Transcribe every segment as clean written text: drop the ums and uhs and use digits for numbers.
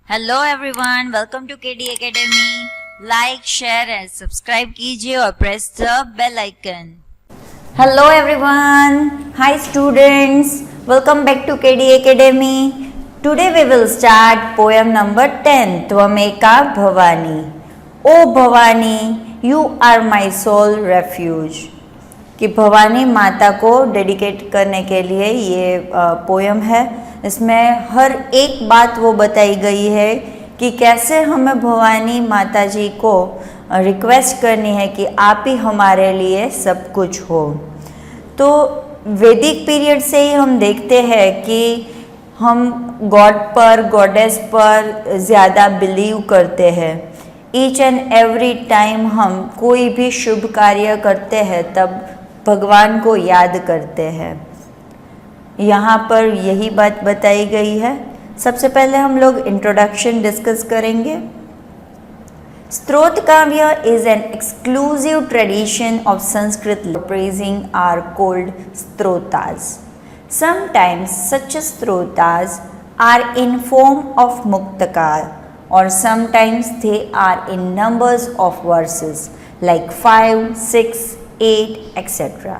Hello everyone, welcome to KD academy. Like, share and subscribe कीजिए और press the bell icon. Hello everyone, hi students, welcome back to KD academy. Today we will start poem number 10, त्वमेका Bhavani. O Bhavani, you are my soul refuge. कि भवानी माता को dedicate करने के लिए ये पोएम है। इसमें हर एक बात वो बताई गई है कि कैसे हमें भवानी माता जी को रिक्वेस्ट करनी है कि आप ही हमारे लिए सब कुछ हो। तो वैदिक पीरियड से ही हम देखते हैं कि हम गॉड पर, गॉडेस पर ज़्यादा बिलीव करते हैं। ईच एंड एवरी टाइम हम कोई भी शुभ कार्य करते हैं तब भगवान को याद करते हैं। यहाँ पर यही बात बताई गई है। सबसे पहले हम लोग इंट्रोडक्शन डिस्कस करेंगे। Stotra kavya is an exclusive tradition of Sanskrit praising are called stotras. Sometimes such stotras are in form of मुक्तकार और sometimes they are in numbers of verses like 5, 6, 8, etc.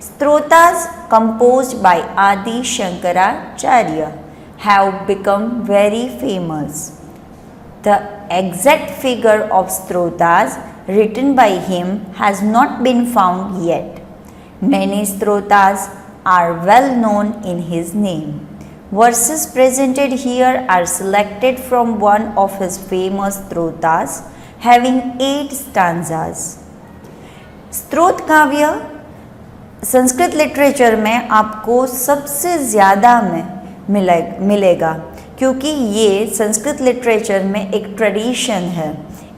Strotas composed by Adi Shankaracharya have become very famous. The exact figure of Strotas written by him has not been found yet. Many Strotas are well known in his name. Verses presented here are selected from one of his famous Strotas having 8 stanzas. स्त्रोत काव्य Sanskrit literature में आपको सबसे ज़्यादा में मिलेगा क्योंकि ये संस्कृत लिटरेचर में एक ट्रेडिशन है,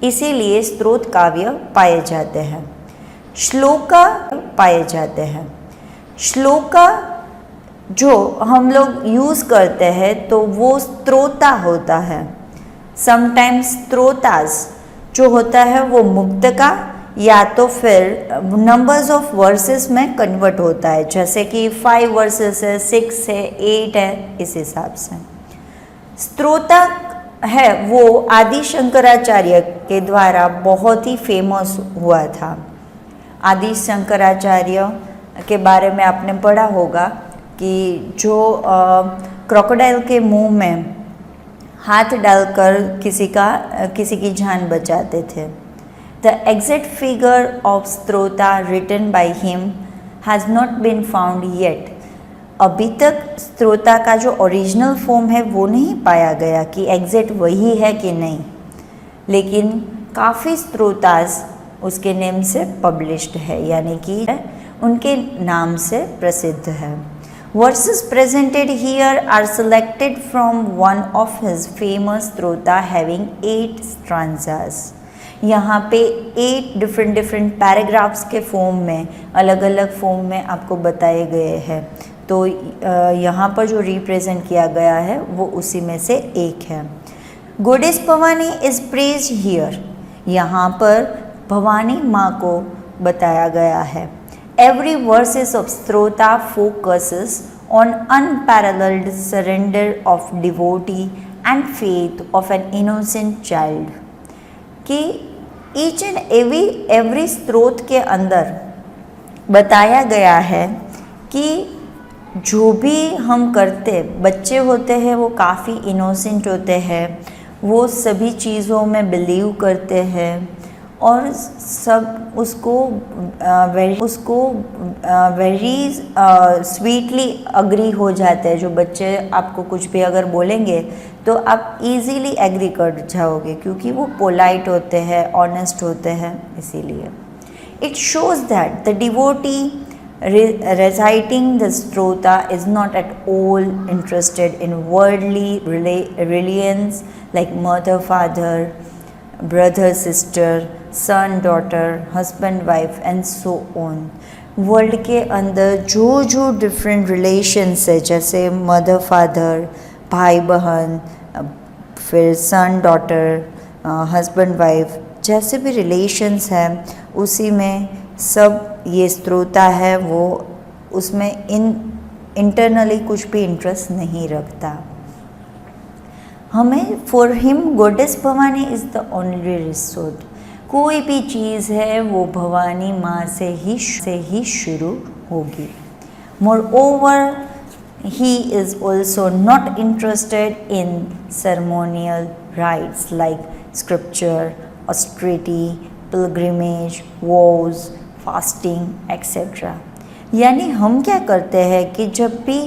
इसीलिए स्त्रोत काव्य पाए जाते हैं। श्लोका पाए जाते हैं। श्लोका जो हम लोग यूज़ करते हैं तो वो स्त्रोता होता है। समटाइम्स स्त्रोतास जो होता है वो मुक्त का या तो फिर नंबर्स ऑफ वर्सेस में कन्वर्ट होता है, जैसे कि 5 वर्सेस है, 6 है, 8 है, इस हिसाब से। स्त्रोता है वो आदि शंकराचार्य के द्वारा बहुत ही फेमस हुआ था। आदि शंकराचार्य के बारे में आपने पढ़ा होगा कि जो क्रोकोडाइल के मुंह में हाथ डालकर किसी की जान बचाते थे। The exact figure of Strota written by him has not been found yet. अभी तक स्त्रोता का जो ओरिजिनल फॉर्म है वो नहीं पाया गया कि एग्जैक्ट वही है कि नहीं, लेकिन काफ़ी स्त्रोतास उसके नेम से पब्लिश्ड है, यानी कि उनके नाम से प्रसिद्ध है। Verses presented here are selected from one of his famous strota having 8 stanzas. यहाँ पे 8 डिफरेंट पैराग्राफ्स के फॉर्म में, अलग अलग फॉर्म में आपको बताए गए हैं। तो यहाँ पर जो रिप्रेजेंट किया गया है वो उसी में से एक है। Goddess Bhavani is praised here. यहाँ पर भवानी माँ को बताया गया है। Every verses of stotra focuses on unparalleled surrender of devotee and faith of an innocent child. कि ईच एंड एवरी स्त्रोत के अंदर बताया गया है कि जो भी हम करते, बच्चे होते हैं वो काफ़ी इनोसेंट होते हैं, वो सभी चीज़ों में बिलीव करते हैं और सब उसको वेरी स्वीटली अग्री हो जाते हैं। जो बच्चे आपको कुछ भी अगर बोलेंगे तो आप इजीली एग्री कर जाओगे क्योंकि वो पोलाइट होते हैं, ऑनेस्ट होते हैं, इसीलिए। It shows that the devotee reciting the strota is not at all interested in worldly reliance like mother, father, brother, sister, son, daughter, husband, wife and so on. World के अंदर जो different relations है, जैसे mother, father, भाई बहन, फिर सन, daughter, husband, wife, जैसे भी रिलेशंस हैं उसी में सब ये स्त्रोता है वो उसमें इंटरनली कुछ भी इंटरेस्ट नहीं रखता। हमें for him goddess Bhavani is the only resort. कोई भी चीज़ है वो भवानी माँ से ही शुरू होगी। More over he is also not interested in ceremonial rites like scripture, austerity, pilgrimage, vows, fasting, etc. यानी हम क्या करते हैं कि जब भी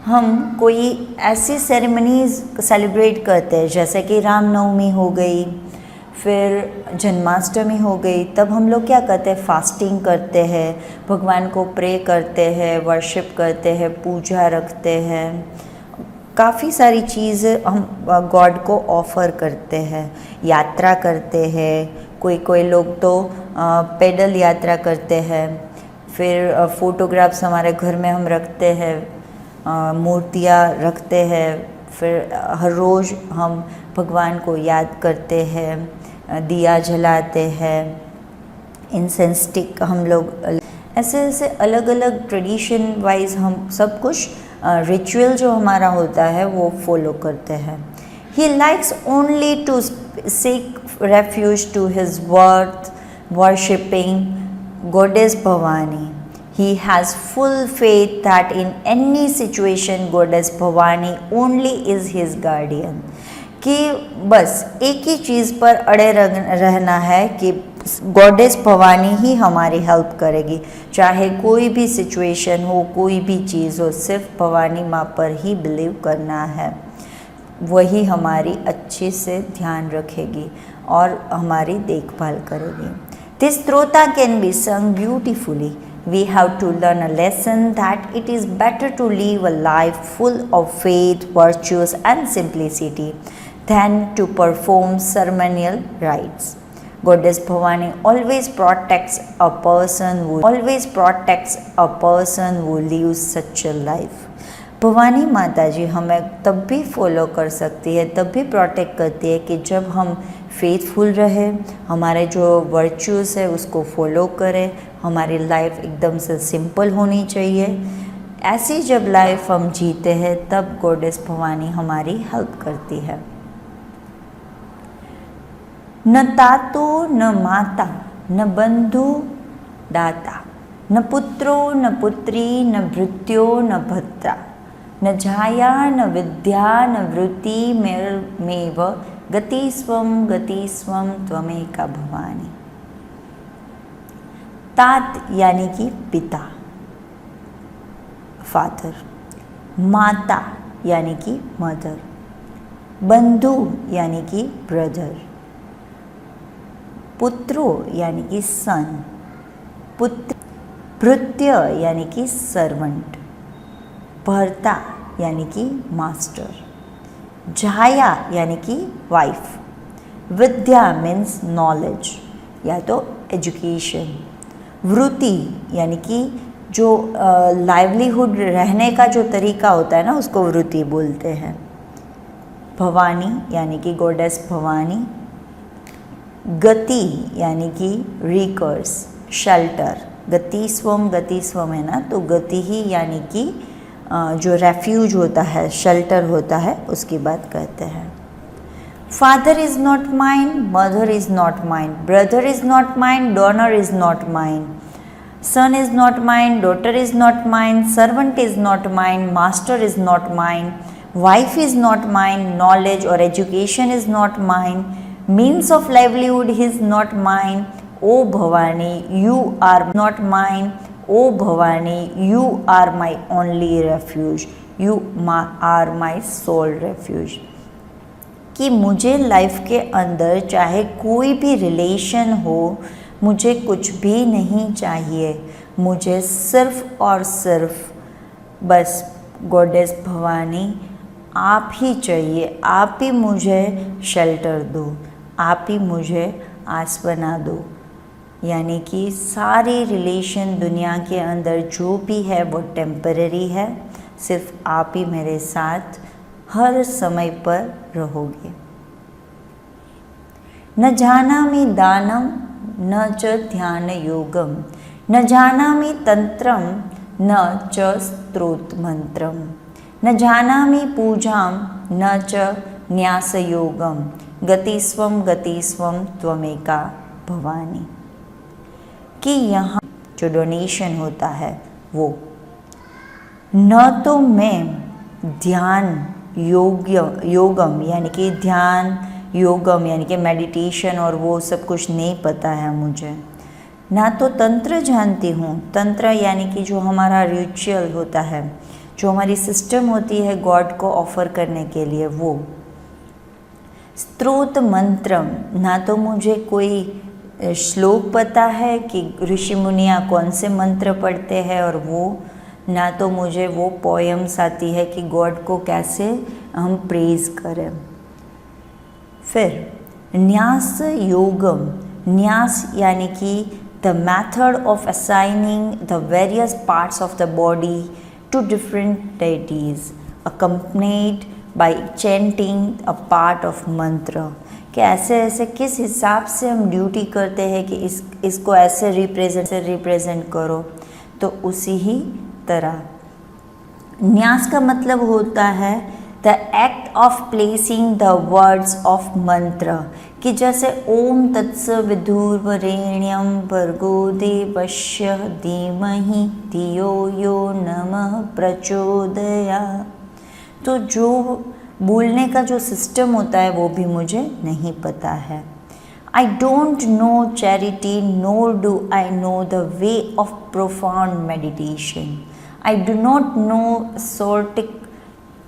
हम कोई ऐसी सेरेमनीज सेलिब्रेट करते हैं, जैसे कि रामनवमी हो गई, फिर जन्माष्टमी हो गई, तब हम लोग क्या करते हैं, फास्टिंग करते हैं, भगवान को प्रे करते हैं, वर्शिप करते हैं, पूजा रखते हैं, काफ़ी सारी चीज़ें हम गॉड को ऑफ़र करते हैं, यात्रा करते हैं, कोई लोग तो पैदल यात्रा करते हैं, फिर फ़ोटोग्राफ्स हमारे घर में हम रखते हैं, मूर्तियाँ रखते हैं, फिर हर रोज़ हम भगवान को याद करते हैं, दिया जलाते हैं, इंसेंस स्टिक हम लोग ऐसे अलग अलग ट्रेडिशन वाइज हम सब कुछ रिचुअल जो हमारा होता है वो फॉलो करते हैं। He likes only to seek refuge to his worth worshipping goddess Bhavani. He has full faith that in any situation Goddess Bhavani only is his guardian। कि बस एक ही चीज़ पर अड़े रहना है कि गॉडेस भवानी ही हमारी हेल्प करेगी, चाहे कोई भी सिचुएशन हो, कोई भी चीज़ हो, सिर्फ भवानी माँ पर ही बिलीव करना है, वही हमारी अच्छे से ध्यान रखेगी और हमारी देखभाल करेगी। दिस स्त्रोता कैन बी संग beautifully. We have to learn a lesson that it is better to live a life full of faith, virtues and simplicity than to perform ceremonial rites. Goddess Bhavani always protects a person who lives such a life. Bhavani माता जी हमें तब भी follow कर सकती है, तब भी protect करती है कि जब हम फेथफुल रहे, हमारे जो वर्चूज़ है उसको फॉलो करें, हमारी लाइफ एकदम से सिंपल होनी चाहिए। ऐसी जब लाइफ हम जीते हैं तब गॉडेस भवानी हमारी हेल्प करती है। न तातो न माता न बंधु दाता न पुत्रो न पुत्री न भृत्यो न भद्रा न जाया न विद्या न वृत्ति मेव गतिस्वम त्वमेका भवानी। तात यानी कि पिता, फादर, माता यानी कि मदर, बंधु यानी कि ब्रदर, पुत्रो यानी कि सन, भृत्य यानी कि सर्वेंट, भर्ता यानी कि मास्टर, जाया यानी कि वाइफ, विद्या मीन्स नॉलेज या तो एजुकेशन, वृत्ति यानी कि जो लाइवलीहुड रहने का जो तरीका होता है ना उसको वृत्ति बोलते हैं, भवानी यानी कि गॉडेस भवानी, गति यानी कि रिकर्स, शेल्टर, गतिस्वम है ना, तो गति ही यानी कि जो रेफ्यूज होता है, शेल्टर होता है, उसकी बात करते हैं। Father is not mine, mother is not mine, brother is not mine, donor is not mine, son is not mine, daughter is not mine, servant is not mine, master is not mine, wife is not mine, knowledge और education is not mine, means of livelihood is not mine. O Bhavani you are not mine, O Bhavani you are my only refuge, you are my soul refuge. कि मुझे life के अंदर चाहे कोई भी relation हो, मुझे कुछ भी नहीं चाहिए, मुझे सिर्फ और सिर्फ बस गॉडेस भवानी आप ही चाहिए, आप ही मुझे शेल्टर दो, आप ही मुझे आसपना दो। यानी कि सारी रिलेशन दुनिया के अंदर जो भी है वो टेम्पररी है, सिर्फ आप ही मेरे साथ हर समय पर रहोगे। न जानामि दानम न च ध्यान योगम, न जानामि तंत्रम न च स्तोत्र मंत्रम, न जानामि पूजाम न च न्यासयोगम गतिस्वम गतिस्वम त्वमेका भवानी। कि यहाँ जो डोनेशन होता है वो न तो मैं ध्यान योगम यानी कि ध्यान योगम यानी कि मेडिटेशन और वो सब कुछ नहीं पता है मुझे, ना तो तंत्र जानती हूँ। तंत्र यानी कि जो हमारा रिचुअल होता है, जो हमारी सिस्टम होती है गॉड को ऑफर करने के लिए, वो स्तोत्र मंत्रम, ना तो मुझे कोई श्लोक पता है कि ऋषि मुनियाँ कौन से मंत्र पढ़ते हैं, और वो ना तो मुझे वो पोएम्स आती है कि गॉड को कैसे हम प्रेज करें। फिर न्यास योगम, न्यास यानी कि the method of assigning the various parts of the body to different deities accompanied by chanting a part of mantra, कि ऐसे ऐसे किस हिसाब से हम ड्यूटी करते हैं कि इसको ऐसे रिप्रेजेंट करो, तो उसी ही तरह न्यास का मतलब होता है the act of placing the words of mantra, कि जैसे ओम तत्सवितुर्वरेण्यं भर्गो देवस्य धीमहि धियो यो नमः प्रचोदयात्। तो जो बोलने का जो सिस्टम होता है वो भी मुझे नहीं पता है। I don't know charity, nor do I know the way of profound meditation. I do not know ascetic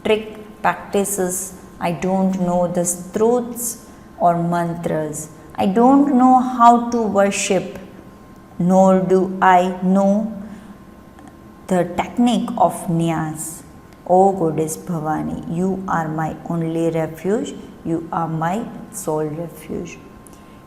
trick practices. I don't know the stotras or mantras. I don't know how to worship, nor do I know the technique of Niyas. O Goddess Bhavani, you are my only refuge, you are my sole refuge।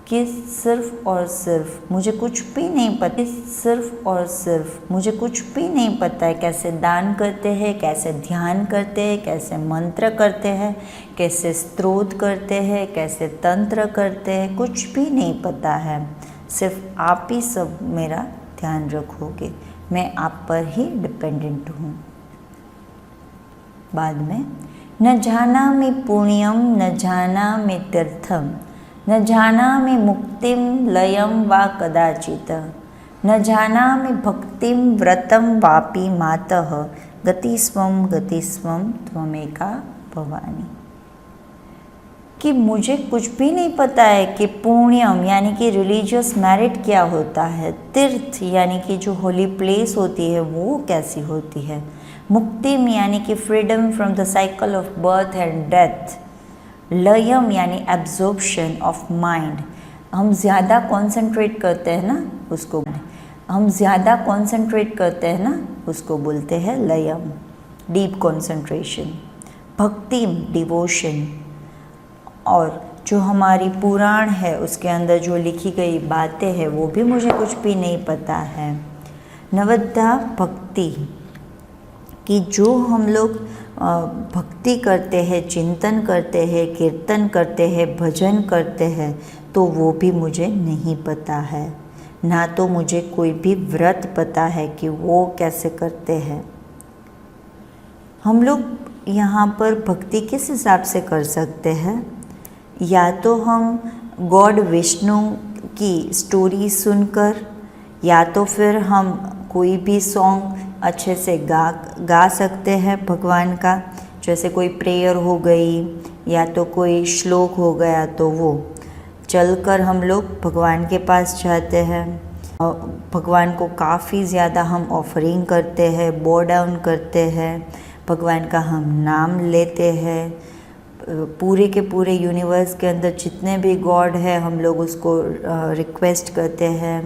कि सिर्फ और सिर्फ मुझे कुछ भी नहीं पता, सिर्फ और सिर्फ मुझे कुछ भी नहीं पता है कैसे दान करते हैं, कैसे ध्यान करते हैं, कैसे मंत्र करते हैं, कैसे स्तोत्र करते हैं, कैसे तंत्र करते हैं, कुछ भी नहीं पता है। सिर्फ आप ही सब मेरा ध्यान रखोगे, मैं आप पर ही डिपेंडेंट हूँ। बाद में न जानामि पुण्यम न जानामि तीर्थम न जानामि मुक्तिम लयम वा कदाचित न जानामि भक्तिम व्रतम वापि मातः गतिस्वम त्वमेका भवानी। कि मुझे कुछ भी नहीं पता है कि पुण्यम यानी कि रिलीजियस मेरिट क्या होता है, तीर्थ यानी कि जो होली प्लेस होती है वो कैसी होती है, मुक्तिम यानी कि freedom from the cycle of birth and death, लयम यानी एब्जॉर्प्शन ऑफ माइंड, हम ज़्यादा कॉन्सेंट्रेट करते हैं ना उसको, हम ज़्यादा कॉन्सेंट्रेट करते हैं ना उसको बोलते हैं लयम, डीप कॉन्सेंट्रेशन। भक्तिम डिवोशन, और जो हमारी पुराण है उसके अंदर जो लिखी गई बातें हैं वो भी मुझे कुछ भी नहीं पता है। नवद्धा भक्ति, कि जो हम लोग भक्ति करते हैं, चिंतन करते हैं, कीर्तन करते हैं, भजन करते हैं, तो वो भी मुझे नहीं पता है। ना तो मुझे कोई भी व्रत पता है कि वो कैसे करते हैं। हम लोग यहाँ पर भक्ति किस हिसाब से कर सकते हैं, या तो हम गॉड विष्णु की स्टोरी सुनकर, या तो फिर हम कोई भी सॉन्ग अच्छे से गा सकते हैं भगवान का, जैसे कोई प्रेयर हो गई या तो कोई श्लोक हो गया, तो वो चलकर हम लोग भगवान के पास जाते हैं। भगवान को काफ़ी ज़्यादा हम ऑफरिंग करते हैं, बो डाउन करते हैं, भगवान का हम नाम लेते हैं। पूरे के पूरे यूनिवर्स के अंदर जितने भी गॉड है हम लोग उसको रिक्वेस्ट करते हैं,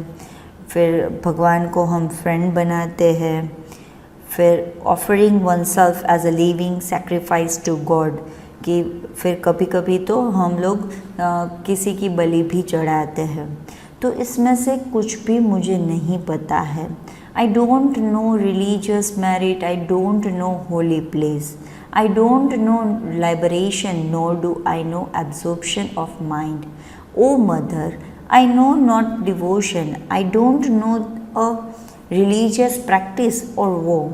फिर भगवान को हम फ्रेंड बनाते हैं, फिर offering oneself as a living sacrifice to god, कि फिर कभी कभी तो हम लोग किसी की बलि भी चढ़ाते हैं। तो इसमें से कुछ भी मुझे नहीं पता है। I don't know religious merit, I don't know holy place, I don't know liberation, nor do I know absorption of mind. O Mother, I know not devotion. I don't know a religious practice or woe.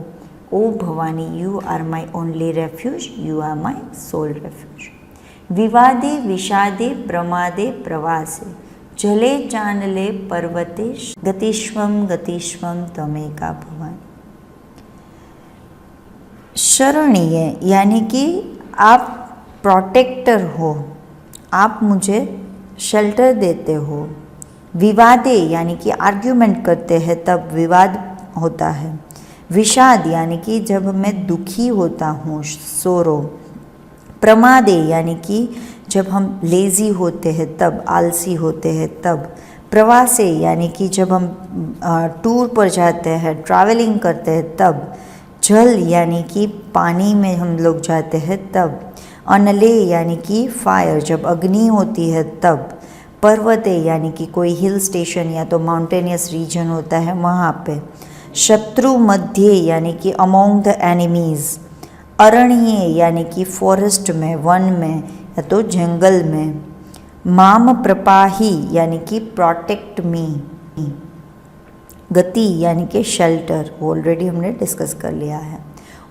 O Bhavani, you are my only refuge. You are my sole refuge. विवादे विषादे प्रमादे प्रवासे जले चांडले पर्वते गतिष्वम गतिष्वम त्वमेका भवानी। शरणीय यानी कि आप protector हो, आप मुझे shelter देते हो। विवादे यानी कि आर्ग्यूमेंट करते हैं तब विवाद होता है। विषाद यानी कि जब मैं दुखी होता हूँ, सोरो। प्रमादे यानी कि जब हम लेज़ी होते हैं तब, आलसी होते हैं तब। प्रवासे यानी कि जब हम टूर पर जाते हैं, ट्रैवलिंग करते हैं तब। जल यानी कि पानी में हम लोग जाते हैं तब। अनले यानी कि फायर, जब अग्नि होती है तब। पर्वते यानी कि कोई हिल स्टेशन या तो माउंटेनियस रीजन होता है वहाँ पे। शत्रु मध्य यानी कि अमोंग द एनिमीज़। अरण्य यानी कि फॉरेस्ट में, वन में या तो जंगल में। माम प्रपाही यानी कि प्रोटेक्ट मी। गति यानी कि शेल्टर, ऑलरेडी हमने डिस्कस कर लिया है।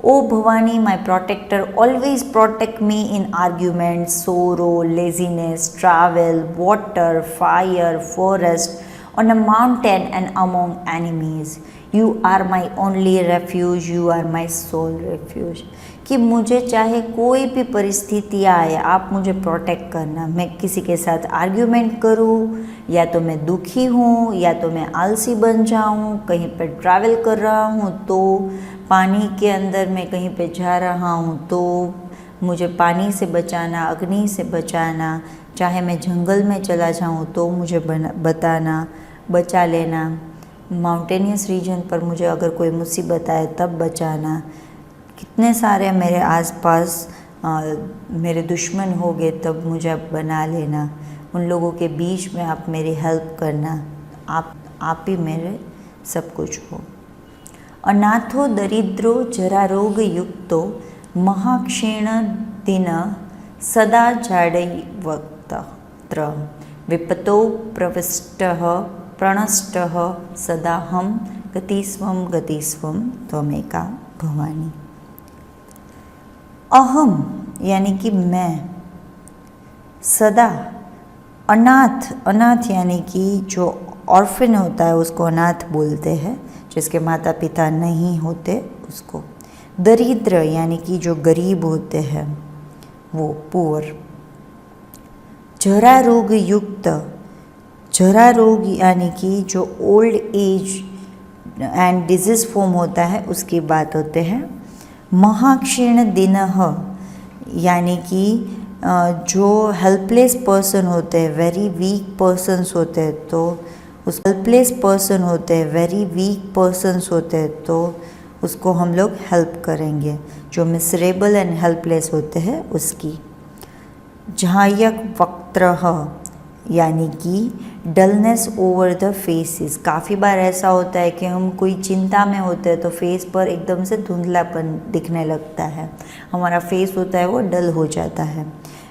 ओ भवानी माई प्रोटेक्टर, ऑलवेज प्रोटेक्ट मी इन आर्ग्यूमेंट, सोरो, laziness, travel, water, fire, forest, on a mountain and among enemies. You are my only refuge, you are my sole refuge. कि मुझे चाहे कोई भी परिस्थिति आए, आप मुझे प्रोटेक्ट करना। मैं किसी के साथ आर्ग्यूमेंट करूँ, या तो मैं दुखी हूँ, या तो मैं आलसी बन जाऊँ, कहीं पर ट्रैवल कर रहा हूँ तो, पानी के अंदर मैं कहीं पे जा रहा हूँ तो मुझे पानी से बचाना, अग्नि से बचाना। चाहे मैं जंगल में चला जाऊँ तो मुझे बताना, बचा लेना। माउंटेनियस रीजन पर मुझे अगर कोई मुसीबत आए तब बचाना। कितने सारे मेरे आसपास मेरे दुश्मन हो गए तब मुझे बना लेना। उन लोगों के बीच में आप मेरी हेल्प करना। आप ही मेरे सब कुछ हो। अनाथो दरिद्रो जरारोग युक्तो महाक्षीण दिन सदा जाडैवक्त्र विपतो प्रविष्टः प्रणष्टः सदा हम गतिस्वम गतिस्वम त्वमेका भवानी। अहम यानी कि मैं, सदा। अनाथ, अनाथ यानी कि जो ऑर्फन होता है उसको अनाथ बोलते हैं, जिसके माता पिता नहीं होते उसको। दरिद्र यानी कि जो गरीब होते हैं वो, पुअर। जरा रोग युक्त, जरा रोग यानी कि जो old age and disease form होता है उसकी बात होते हैं। महाक्षीण दिनः यानी कि जो हेल्पलेस पर्सन होते हैं, वेरी वीक पर्सन्स होते हैं तो उस हेल्पलेस पर्सन होते हैं, वेरी वीक पर्सन्स होते हैं तो उसको हम लोग हेल्प करेंगे। जो मिसरेबल एंड हेल्पलेस होते हैं उसकी। झायक वक्त्रः यानी कि डलनेस ओवर द फेसेस। काफ़ी बार ऐसा होता है कि हम कोई चिंता में होते हैं तो फेस पर एकदम से धुंधलापन दिखने लगता है, हमारा फेस होता है वो डल हो जाता है।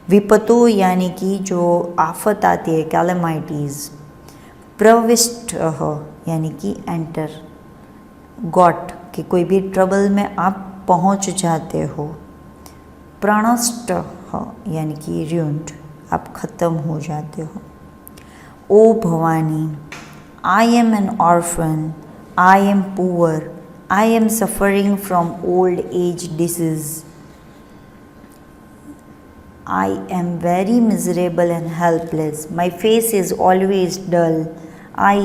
विपतो यानी कि जो आफत आती है, कैलेमाइटीज़। प्रविष्ट यानी कि एंटर, गॉट कि कोई भी ट्रबल में आप पहुंच जाते हो। प्रणष्ट यानी कि ruined, आप ख़त्म हो जाते हो। O Bhavani, I am an orphan, I am poor, I am suffering from old age disease, I am very miserable and helpless. My face is always dull. I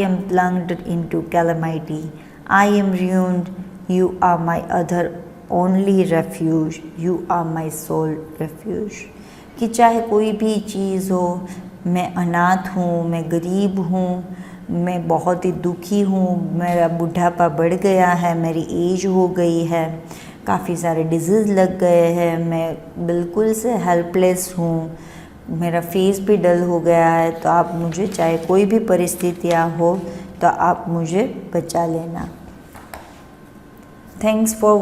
am plunged into calamity. I am ruined. You are my other only refuge. You are my sole refuge. कि चाहे कोई भी चीज़ हो, मैं अनाथ हूँ, मैं गरीब हूँ, मैं बहुत ही दुखी हूँ, मेरा बुढ़ापा बढ़ गया है, मेरी एज हो गई है, काफ़ी सारे डिजीज़ लग गए हैं, मैं बिल्कुल से हेल्पलेस हूँ, मेरा फेस भी डल हो गया है। तो आप मुझे, चाहे कोई भी परिस्थितियाँ हो तो आप मुझे बचा लेना। Thanks for